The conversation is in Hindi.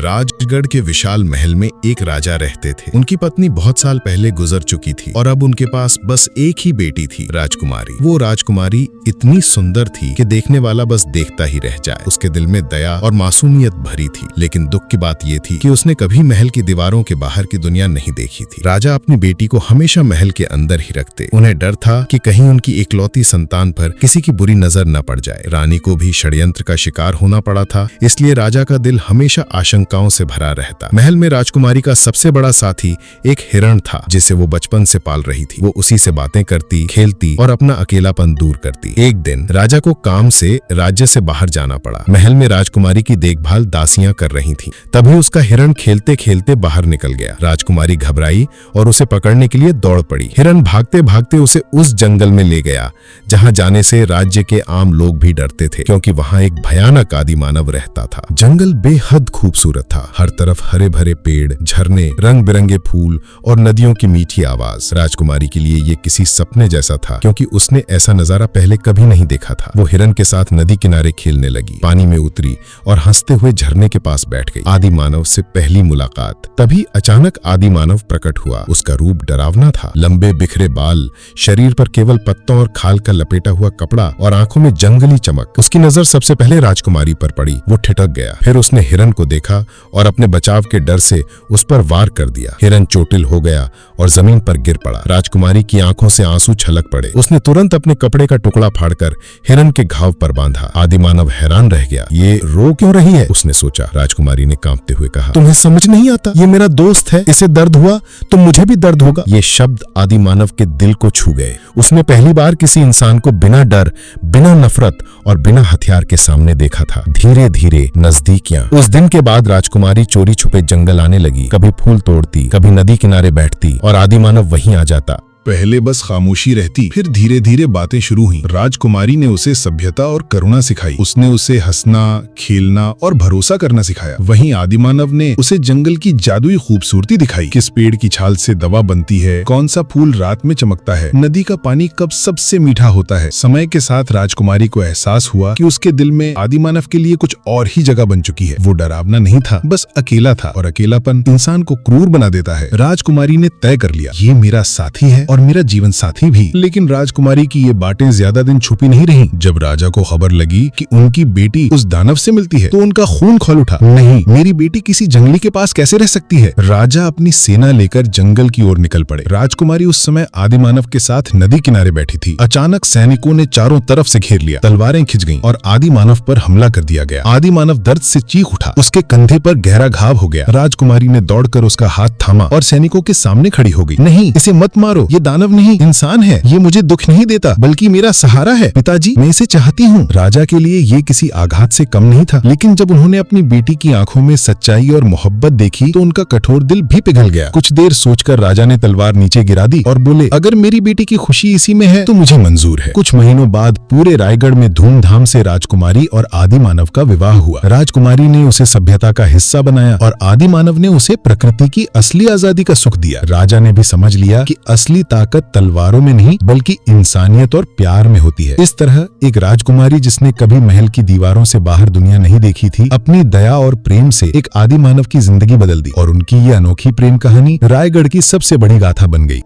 राजगढ़ के विशाल महल में एक राजा रहते थे। उनकी पत्नी बहुत साल पहले गुजर चुकी थी और अब उनके पास बस एक ही बेटी थी, राजकुमारी। वो राजकुमारी इतनी सुंदर थी कि देखने वाला बस देखता ही रह जाए। उसके दिल में दया और मासूमियत भरी थी, लेकिन दुख की बात ये थी कि उसने कभी महल की दीवारों के बाहर की दुनिया नहीं देखी थी। राजा अपनी बेटी को हमेशा महल के अंदर ही रखते। उन्हें डर था कि कहीं उनकी इकलौती संतान पर किसी की बुरी नजर न पड़ जाए। रानी को भी षड्यंत्र का शिकार होना पड़ा था, इसलिए राजा का दिल हमेशा आशंकाओं से भरा रहता। महल में राजकुमारी का सबसे बड़ा साथी एक हिरण था, जिसे वो बचपन से पाल रही थी। वो उसी से बातें करती, खेलती और अपना अकेलापन दूर करती। एक दिन राजा को काम से राज्य से बाहर जाना पड़ा। महल में राजकुमारी की देखभाल दासियां कर रही थीं। तभी उसका हिरण खेलते खेलते बाहर निकल गया। राजकुमारी घबराई और उसे पकड़ने के लिए दौड़ पड़ी। हिरण भागते भागते उसे उस जंगल में ले गया जहां जाने से राज्य के आम लोग भी डरते थे, क्योंकि वहां एक भयानक आदि मानव रहता था। जंगल बेहद खूबसूरत था। हर तरफ हरे भरे पेड़, झरने, रंग बिरंगे फूल और नदियों की मीठी आवाज। राजकुमारी के लिए ये किसी सपने जैसा था, क्योंकि उसने ऐसा नजारा पहले कभी नहीं देखा था। वो हिरण के साथ नदी किनारे खेलने लगी, पानी में उतरी और हंसते हुए झरने के पास बैठ गई। आदि मानव से पहली मुलाकात। तभी अचानक आदि मानव प्रकट हुआ। उसका रूप डरावना था। लंबे बिखरे बाल, शरीर पर केवल पत्तों और खाल का लपेटा हुआ कपड़ा और आंखों में जंगली चमक। उसकी नजर सबसे पहले राजकुमारी पर पड़ी। वो ठिठक गया। फिर उसने हिरण को देखा और अपने बचाव के डर से उस पर वार कर दिया। हिरण चोटिल हो गया और जमीन पर गिर पड़ा। राजकुमारी की आंखों से आंसू छलक पड़े। उसने तुरंत अपने कपड़े का टुकड़ा फाड़कर हिरण के घाव पर बांधा। आदि मानव हैरान रह गया। ये रो क्यों रही है? उसने सोचा। राजकुमारी ने कांपते हुए कहा, तुम्हें समझ नहीं आता? ये मेरा दोस्त है, इसे दर्द हुआ तो मुझे भी दर्द होगा। ये शब्द आदि मानव के दिल को छू गए। उसने पहली बार किसी इंसान को बिना डर, बिना नफरत और बिना हथियार के सामने देखा था। धीरे धीरे नजदीकियां। उस दिन के बाद राजकुमारी चोरी छुपे जंगल आने लगी। कभी फूल तोड़ती, कभी नदी किनारे बैठती और आदि मानव वहीं आ जाता। पहले बस खामोशी रहती, फिर धीरे धीरे बातें शुरू हुई। राजकुमारी ने उसे सभ्यता और करुणा सिखाई। उसने उसे हंसना, खेलना और भरोसा करना सिखाया। वहीं आदिमानव ने उसे जंगल की जादुई खूबसूरती दिखाई। किस पेड़ की छाल से दवा बनती है, कौन सा फूल रात में चमकता है, नदी का पानी कब सबसे मीठा होता है। समय के साथ राजकुमारी को एहसास हुआ कि उसके दिल में आदिमानव के लिए कुछ और ही जगह बन चुकी है। वो डरावना नहीं था, बस अकेला था, और अकेलापन इंसान को क्रूर बना देता है। राजकुमारी ने तय कर लिया, ये मेरा साथी है और मेरा जीवन साथी भी। लेकिन राजकुमारी की ये बातें ज्यादा दिन छुपी नहीं रहीं। जब राजा को खबर लगी कि उनकी बेटी उस दानव से मिलती है, तो उनका खून खौल उठा। नहीं, मेरी बेटी किसी जंगली के पास कैसे रह सकती है? राजा अपनी सेना लेकर जंगल की ओर निकल पड़े। राजकुमारी उस समय आदिमानव के साथ नदी किनारे बैठी थी। अचानक सैनिकों ने चारों तरफ से घेर लिया। तलवारें खिंच गईं और आदिमानव पर हमला कर दिया गया। आदिमानव दर्द से चीख उठा। उसके कंधे पर गहरा घाव हो गया। राजकुमारी ने दौड़कर उसका हाथ थामा और सैनिकों के सामने खड़ी हो गई। नहीं, इसे मत मारो, ये दानव नहीं, इंसान है। ये मुझे दुख नहीं देता, बल्कि मेरा सहारा है। पिताजी, मैं इसे चाहती हूँ। राजा के लिए ये किसी आघात से कम नहीं था, लेकिन जब उन्होंने अपनी बेटी की आंखों में सच्चाई और मोहब्बत देखी तो उनका कठोर दिल भी पिघल गया। कुछ देर सोचकर राजा ने तलवार नीचे गिरा दी और बोले, अगर मेरी बेटी की खुशी इसी में है तो मुझे मंजूर है। कुछ महीनों बाद पूरे रायगढ़ में धूमधाम से राजकुमारी और आदिमानव का विवाह हुआ। राजकुमारी ने उसे सभ्यता का हिस्सा बनाया और आदिमानव ने उसे प्रकृति की असली आजादी का सुख दिया। राजा ने भी समझ लिया कि असली ताकत तलवारों में नहीं, बल्कि इंसानियत और प्यार में होती है। इस तरह एक राजकुमारी जिसने कभी महल की दीवारों से बाहर दुनिया नहीं देखी थी, अपनी दया और प्रेम से एक आदिमानव की जिंदगी बदल दी, और उनकी ये अनोखी प्रेम कहानी रायगढ़ की सबसे बड़ी गाथा बन गई।